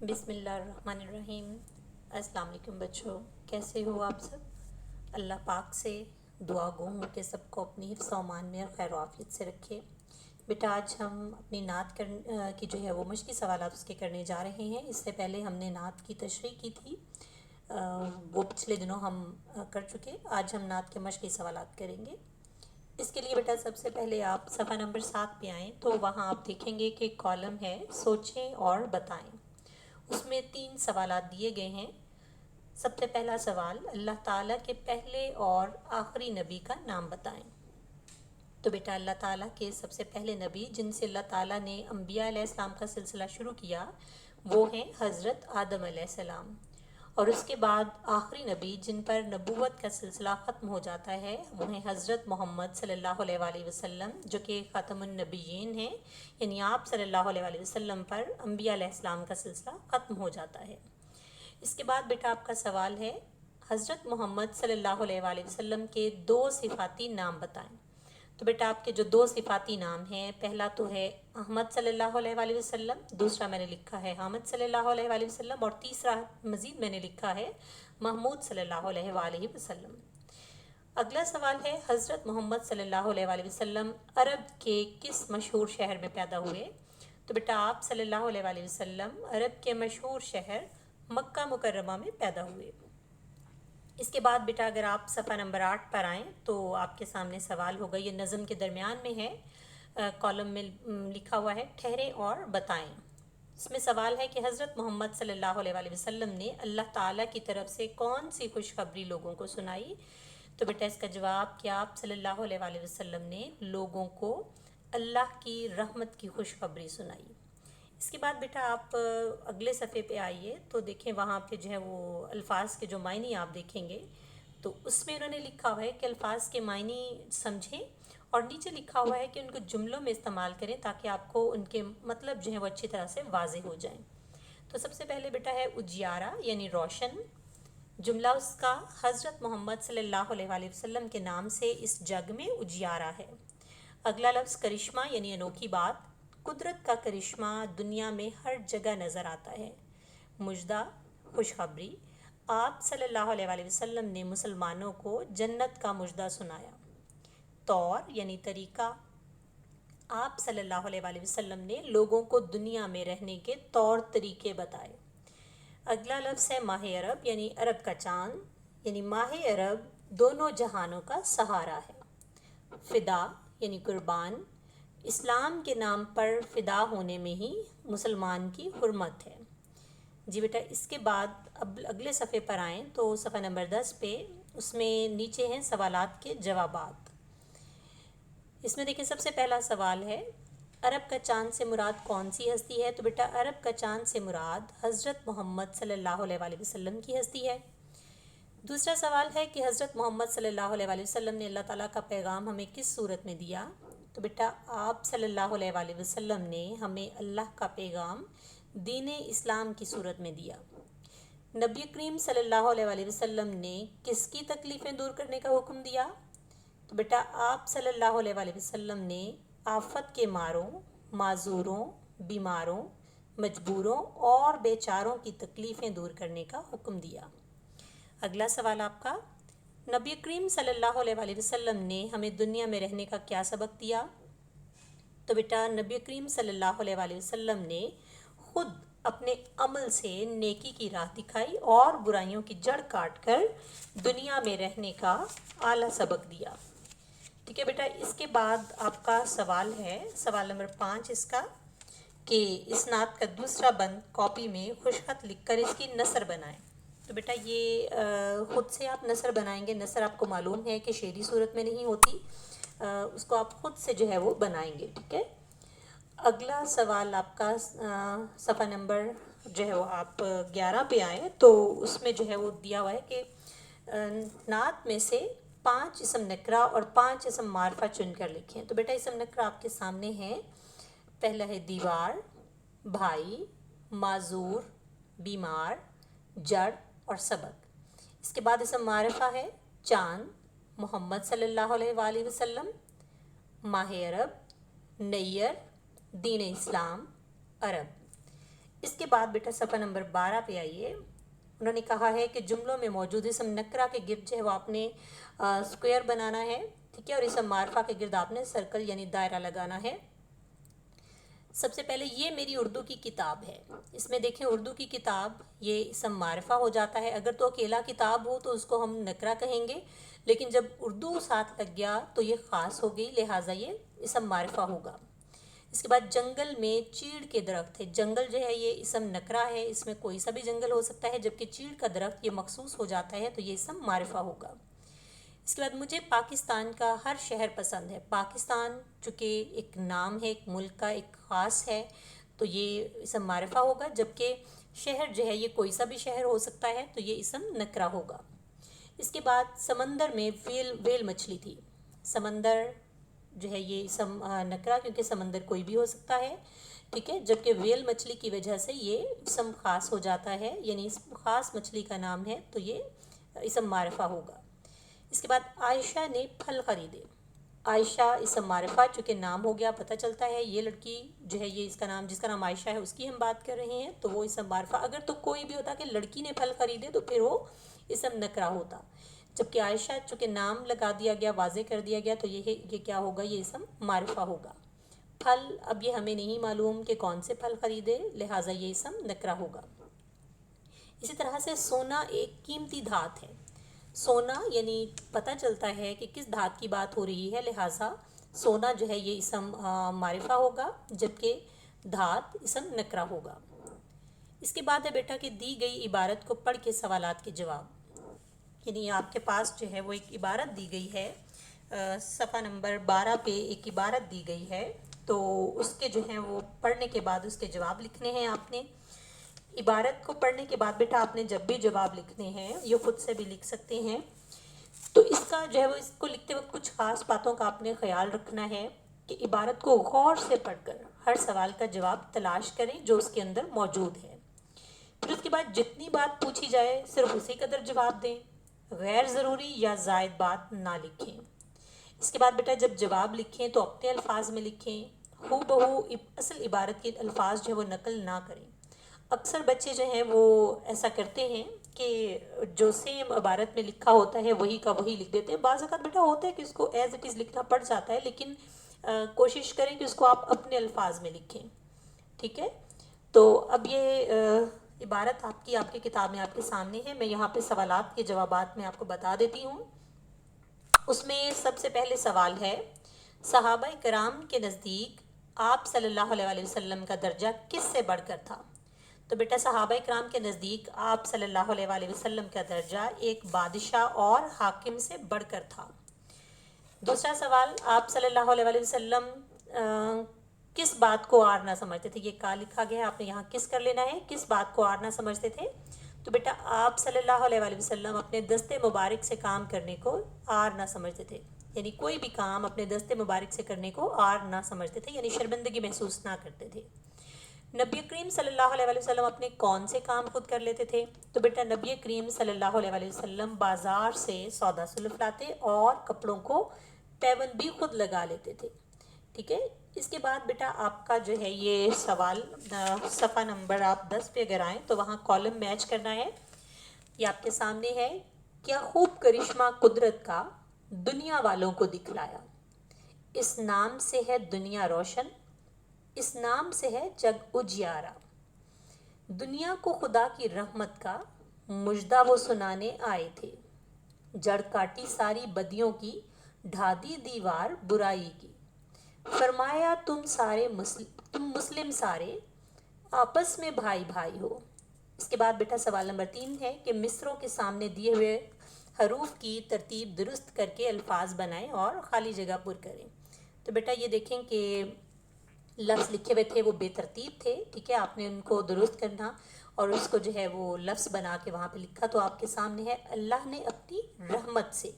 بسم اللہ الرحمن الرحیم۔ السلام علیکم بچوں، کیسے ہو آپ سب؟ اللہ پاک سے دعا گو ہوں کہ سب کو اپنی حفظ و امان میں اور خیر و عافیت سے رکھے۔ بیٹا آج ہم اپنی نعت کی جو ہے وہ مشقی سوالات اس کے کرنے جا رہے ہیں۔ اس سے پہلے ہم نے نعت کی تشریح کی تھی، وہ پچھلے دنوں ہم کر چکے۔ آج ہم نعت کے مشقی سوالات کریں گے۔ اس کے لیے بیٹا سب سے پہلے آپ صفحہ نمبر 7 پہ آئیں تو وہاں آپ دیکھیں گے کہ کالم ہے سوچیں اور بتائیں۔ اس میں 3 سوالات دیے گئے ہیں۔ سب سے پہلا سوال، اللہ تعالیٰ کے پہلے اور آخری نبی کا نام بتائیں۔ تو بیٹا اللہ تعالیٰ کے سب سے پہلے نبی جن سے اللہ تعالیٰ نے انبیاء علیہ السلام کا سلسلہ شروع کیا وہ ہیں حضرت آدم علیہ السلام، اور اس کے بعد آخری نبی جن پر نبوت کا سلسلہ ختم ہو جاتا ہے وہ ہیں حضرت محمد صلی اللہ علیہ وآلہ وسلم، جو کہ خاتم النبیین ہیں، یعنی آپ صلی اللہ علیہ وآلہ وسلم پر انبیاء علیہ السلام کا سلسلہ ختم ہو جاتا ہے۔ اس کے بعد بیٹا آپ کا سوال ہے حضرت محمد صلی اللہ علیہ وآلہ وسلم کے 2 صفاتی نام بتائیں۔ تو بیٹا آپ کے جو 2 صفاتی نام ہیں، پہلا تو ہے احمد صلی اللہ علیہ وآلہ وسلم، دوسرا میں نے لکھا ہے حامد صلی اللہ علیہ وآلہ وسلم، اور تیسرا مزید میں نے لکھا ہے محمود صلی اللہ علیہ وآلہ وسلم۔ اگلا سوال ہے حضرت محمد صلی اللہ علیہ وآلہ وسلم عرب کے کس مشہور شہر میں پیدا ہوئے؟ تو بیٹا آپ صلی اللہ علیہ وآلہ وسلم عرب کے مشہور شہر مکہ مکرمہ میں پیدا ہوئے۔ اس کے بعد بیٹا اگر آپ صفحہ نمبر 8 پر آئیں تو آپ کے سامنے سوال ہوگا، یہ نظم کے درمیان میں ہے، کالم میں لکھا ہوا ہے ٹھہریں اور بتائیں۔ اس میں سوال ہے کہ حضرت محمد صلی اللہ علیہ وآلہ وسلم نے اللہ تعالیٰ کی طرف سے کون سی خوشخبری لوگوں کو سنائی؟ تو بیٹا اس کا جواب کہ آپ صلی اللہ علیہ وآلہ وسلم نے لوگوں کو اللہ کی رحمت کی خوشخبری سنائی۔ اس کے بعد بیٹا آپ اگلے صفحے پہ آئیے تو دیکھیں وہاں پہ جو ہے وہ الفاظ کے جو معنی آپ دیکھیں گے تو اس میں انہوں نے لکھا ہوا ہے کہ الفاظ کے معنی سمجھیں، اور نیچے لکھا ہوا ہے کہ ان کو جملوں میں استعمال کریں تاکہ آپ کو ان کے مطلب جو ہے وہ اچھی طرح سے واضح ہو جائیں۔ تو سب سے پہلے بیٹا ہے اجیارہ یعنی روشن، جملہ اس کا حضرت محمد صلی اللہ علیہ وآلہ وسلم کے نام سے اس جگ میں اجیارہ ہے۔ اگلا لفظ کرشمہ یعنی انوکھی بات، قدرت کا کرشمہ دنیا میں ہر جگہ نظر آتا ہے۔ مژدہ خوشخبری، آپ صلی اللہ علیہ وآلہ وسلم نے مسلمانوں کو جنت کا مژدہ سنایا۔ طور یعنی طریقہ، آپ صلی اللہ علیہ وآلہ وسلم نے لوگوں کو دنیا میں رہنے کے طور طریقے بتائے۔ اگلا لفظ ہے ماہ عرب یعنی عرب کا چاند، یعنی ماہ عرب دونوں جہانوں کا سہارا ہے۔ فدا یعنی قربان، اسلام کے نام پر فدا ہونے میں ہی مسلمان کی حرمت ہے۔ جی بیٹا اس کے بعد اب اگلے صفحے پر آئیں تو صفحہ نمبر 10 پہ اس میں نیچے ہیں سوالات کے جوابات۔ اس میں دیکھیں سب سے پہلا سوال ہے عرب کا چاند سے مراد کون سی ہستی ہے؟ تو بیٹا عرب کا چاند سے مراد حضرت محمد صلی اللہ علیہ وآلہ وسلم کی ہستی ہے۔ دوسرا سوال ہے کہ حضرت محمد صلی اللہ علیہ وآلہ وسلم نے اللہ تعالیٰ کا پیغام ہمیں کس صورت میں دیا؟ تو بیٹا آپ صلی اللہ علیہ وآلہ وسلم نے ہمیں اللہ کا پیغام دین اسلام کی صورت میں دیا۔ نبی کریم صلی اللہ علیہ وآلہ وسلم نے کس کی تکلیفیں دور کرنے کا حکم دیا؟ تو بیٹا آپ صلی اللہ علیہ وآلہ وسلم نے آفت کے ماروں، معذوروں، بیماروں، مجبوروں اور بیچاروں کی تکلیفیں دور کرنے کا حکم دیا۔ اگلا سوال آپ کا، نبی کریم صلی اللہ علیہ وآلہ وسلم نے ہمیں دنیا میں رہنے کا کیا سبق دیا؟ تو بیٹا نبی کریم صلی اللہ علیہ وآلہ وسلم نے خود اپنے عمل سے نیکی کی راہ دکھائی اور برائیوں کی جڑ کاٹ کر دنیا میں رہنے کا اعلیٰ سبق دیا۔ ٹھیک ہے بیٹا اس کے بعد آپ کا سوال ہے سوال نمبر 5 اس کا کہ اس نعت کا دوسرا بند کاپی میں خوش خط لکھ کر اس کی نثر بنائیں۔ تو بیٹا یہ خود سے آپ نثر بنائیں گے، نثر آپ کو معلوم ہے کہ شعری صورت میں نہیں ہوتی، اس کو آپ خود سے جو ہے وہ بنائیں گے، ٹھیک ہے۔ اگلا سوال آپ کا صفحہ نمبر جو ہے وہ آپ 11 پہ آئیں تو اس میں جو ہے وہ دیا ہوا ہے کہ نعت میں سے 5 اسم نکرہ اور 5 اسم معرفہ چن کر لکھیں۔ تو بیٹا اسم نکرہ آپ کے سامنے ہیں، پہلا ہے دیوار، بھائی، معذور، بیمار، جڑ اور سبق۔ اس کے بعد اسم معرفہ ہے چاند، محمد صلی اللہ علیہ وآلہ وسلم، ماہ عرب، نیّر، دین اسلام، عرب۔ اس کے بعد بیٹا صفحہ نمبر 12 پہ آئیے. انہوں نے کہا ہے کہ جملوں میں موجود اسم نکرہ کے گرد جو ہے وہ آپ نے اسکوائر بنانا ہے، ٹھیک ہے، اور اسم معرفہ کے گرد آپ نے سرکل یعنی دائرہ لگانا ہے. سب سے پہلے یہ میری اردو کی کتاب ہے. اس میں دیکھیں اردو کی کتاب یہ اسم معرفہ ہو جاتا ہے. اگر تو اکیلا کتاب ہو تو اس کو ہم نکرہ کہیں گے، لیکن جب اردو ساتھ لگ گیا تو یہ خاص ہو گئی، لہٰذا یہ اسم معرفہ ہوگا. اس کے بعد جنگل میں چیڑ کے درخت ہے. جنگل جو ہے یہ اسم نکرہ ہے، اس میں کوئی سا بھی جنگل ہو سکتا ہے، جبکہ چیڑ کا درخت یہ مخصوص ہو جاتا ہے تو یہ اسم معرفہ ہوگا. اس کے بعد مجھے پاکستان کا ہر شہر پسند ہے. پاکستان چونکہ ایک نام ہے، ایک ملک کا ایک خاص ہے، تو یہ اسم معرفہ ہوگا، جبکہ شہر جو ہے یہ کوئی سا بھی شہر ہو سکتا ہے تو یہ اسم نکرہ ہوگا. اس کے بعد سمندر میں ویل مچھلی تھی. سمندر جو ہے یہ اسم نکرہ کیونکہ سمندر کوئی بھی ہو سکتا ہے، ٹھیک ہے، جبکہ ویل مچھلی کی وجہ سے یہ اسم خاص ہو جاتا ہے، یعنی اسم خاص مچھلی کا نام ہے تو یہ اسم معرفہ ہوگا. اس کے بعد عائشہ نے پھل خریدے. عائشہ اسم معرفہ چونکہ نام ہو گیا، پتہ چلتا ہے یہ لڑکی جو ہے یہ اس کا نام جس کا نام عائشہ ہے اس کی ہم بات کر رہے ہیں تو وہ اسم معرفہ. اگر تو کوئی بھی ہوتا کہ لڑکی نے پھل خریدے تو پھر وہ اسم نکرہ ہوتا، جبکہ عائشہ چونکہ نام لگا دیا گیا، واضح کر دیا گیا تو یہ کیا ہوگا، یہ اسم معرفہ ہوگا. پھل اب یہ ہمیں نہیں معلوم کہ کون سے پھل خریدے، لہٰذا یہ اسم نکرہ ہوگا. اسی طرح سے سونا ایک قیمتی دھات ہے. سونا یعنی پتہ چلتا ہے کہ کس دھات کی بات ہو رہی ہے، لہٰذا سونا جو ہے یہ اسم معرفہ ہوگا، جبکہ دھات اسم نکرہ ہوگا. اس کے بعد ہے بیٹا کہ دی گئی عبارت کو پڑھ کے سوالات کے جواب. یعنی آپ کے پاس جو ہے وہ ایک عبارت دی گئی ہے، صفحہ نمبر 12 پہ ایک عبارت دی گئی ہے، تو اس کے جو ہیں وہ پڑھنے کے بعد اس کے جواب لکھنے ہیں. آپ نے عبارت کو پڑھنے کے بعد بیٹا آپ نے جب بھی جواب لکھنے ہیں یہ خود سے بھی لکھ سکتے ہیں، تو اس کا جو ہے وہ اس کو لکھتے وقت کچھ خاص باتوں کا آپ نے خیال رکھنا ہے کہ عبارت کو غور سے پڑھ کر ہر سوال کا جواب تلاش کریں جو اس کے اندر موجود ہے. پھر اس کے بعد جتنی بات پوچھی جائے صرف اسی قدر جواب دیں، غیر ضروری یا زائد بات نہ لکھیں. اس کے بعد بیٹا جب جواب لکھیں تو اپنے الفاظ میں لکھیں، ہو بہو اصل عبارت کے الفاظ جو ہے وہ نقل نہ کریں. اکثر بچے جو ہیں وہ ایسا کرتے ہیں کہ جو سیم عبارت میں لکھا ہوتا ہے وہی کا وہی لکھ دیتے ہیں. بعض اوقات بیٹا ہوتا ہے کہ اس کو ایز اٹ از لکھنا پڑ جاتا ہے، لیکن کوشش کریں کہ اس کو آپ اپنے الفاظ میں لکھیں، ٹھیک ہے. تو اب یہ عبارت آپ کی کتاب میں آپ کے سامنے ہے. میں یہاں پہ سوالات کے جوابات میں آپ کو بتا دیتی ہوں. اس میں سب سے پہلے سوال ہے، صحابہ کرام کے نزدیک آپ صلی اللہ علیہ وسلم کا درجہ کس سے بڑھ کر تھا؟ تو بیٹا صحابہ کرام کے نزدیک آپ صلی اللہ علیہ وسلم کا درجہ ایک بادشاہ اور حاکم سے بڑھ کر تھا. دوسرا سوال، آپ صلی اللہ علیہ وسلم کس بات کو عار نہ سمجھتے تھے؟ یہ کا لکھا گیا ہے، آپ نے یہاں کس کر لینا ہے، کس بات کو عار نہ سمجھتے تھے؟ تو بیٹا آپ صلی اللہ علیہ وسلم اپنے دست مبارک سے کام کرنے کو عار نہ سمجھتے تھے، یعنی کوئی بھی کام اپنے دست مبارک سے کرنے کو عار نہ سمجھتے تھے، یعنی شرمندگی محسوس نہ کرتے تھے. نبی کریم صلی اللہ علیہ وسلم اپنے کون سے کام خود کر لیتے تھے؟ تو بیٹا نبی کریم صلی اللہ علیہ وسلم بازار سے سودا سلف لاتے اور کپڑوں کو پیون بھی خود لگا لیتے تھے، ٹھیک ہے. اس کے بعد بیٹا آپ کا جو ہے یہ سوال صفحہ نمبر آپ 10 پہ اگر آئیں تو وہاں کالم میچ کرنا ہے. یہ آپ کے سامنے ہے، کیا خوب کرشمہ قدرت کا دنیا والوں کو دکھلایا، اس نام سے ہے دنیا روشن، اس نام سے ہے جگ اجیارا. دنیا کو خدا کی رحمت کا مژدہ وہ سنانے آئے تھے، جڑ کاٹی ساری بدیوں کی، ڈھا دی دیوار برائی کی. فرمایا تم مسلم سارے آپس میں بھائی بھائی ہو. اس کے بعد بیٹا سوال نمبر 3 ہے کہ مصروں کے سامنے دیے ہوئے حروف کی ترتیب درست کر کے الفاظ بنائیں اور خالی جگہ پر کریں. تو بیٹا یہ دیکھیں کہ لفظ لکھے ہوئے تھے وہ بے ترتیب تھے، ٹھیک ہے، آپ نے ان کو درست کرنا اور اس کو جو ہے وہ لفظ بنا کے وہاں پہ لکھا. تو آپ کے سامنے ہے، اللہ نے اپنی رحمت سے.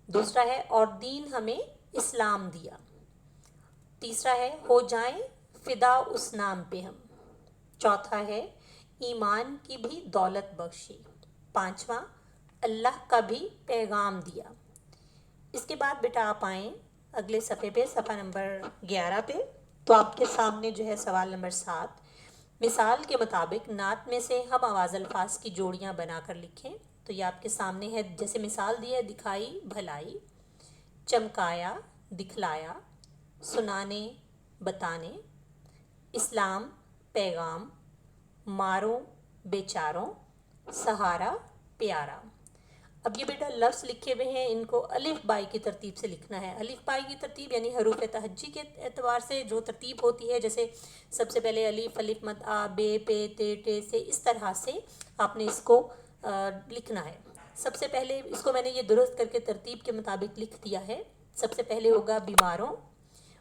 دوسرا ہے، اور دین ہمیں اسلام دیا. تیسرا ہے، ہو جائیں فدا اس نام پہ ہم. چوتھا ہے، ایمان کی بھی دولت بخشی. پانچواں، اللہ کا بھی پیغام دیا. اس کے بعد بیٹا آپ آئیں اگلے صفحے پہ، صفحہ نمبر 11 پہ. تو آپ کے سامنے جو ہے سوال نمبر 7، مثال کے مطابق نعت میں سے ہم آواز الفاظ کی جوڑیاں بنا کر لکھیں. تو یہ آپ کے سامنے ہے. جیسے مثال دی ہے: دکھائی بھلائی، چمکایا دکھلایا، سنانے بتانے، اسلام پیغام، ماروں بیچاروں، سہارا پیارا. اب یہ بیٹا لفظ لکھے ہوئے ہیں، ان کو الف بائی کی ترتیب سے لکھنا ہے. الف بائی کی ترتیب یعنی حروف تہجی کے اعتبار سے جو ترتیب ہوتی ہے، جیسے سب سے پہلے الف، الف مد آ، بے، پے، تے، ٹے سے، اس طرح سے آپ نے اس کو لکھنا ہے. سب سے پہلے اس کو میں نے یہ درست کر کے ترتیب کے مطابق لکھ دیا ہے. سب سے پہلے ہوگا بیماروں،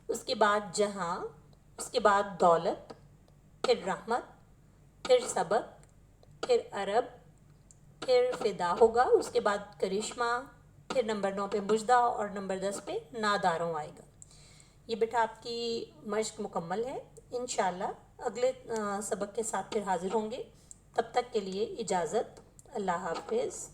اس کے بعد جہاں، اس کے بعد دولت، پھر رحمت، پھر سبق، پھر عرب، پھر فدا ہوگا، اس کے بعد کرشمہ، پھر نمبر 9 پہ مجدہ اور نمبر 10 پہ ناداروں آئے گا. یہ بیٹا آپ کی مشق مکمل ہے. انشاءاللہ اگلے سبق کے ساتھ پھر حاضر ہوں گے. تب تک کے لیے اجازت. اللہ حافظ.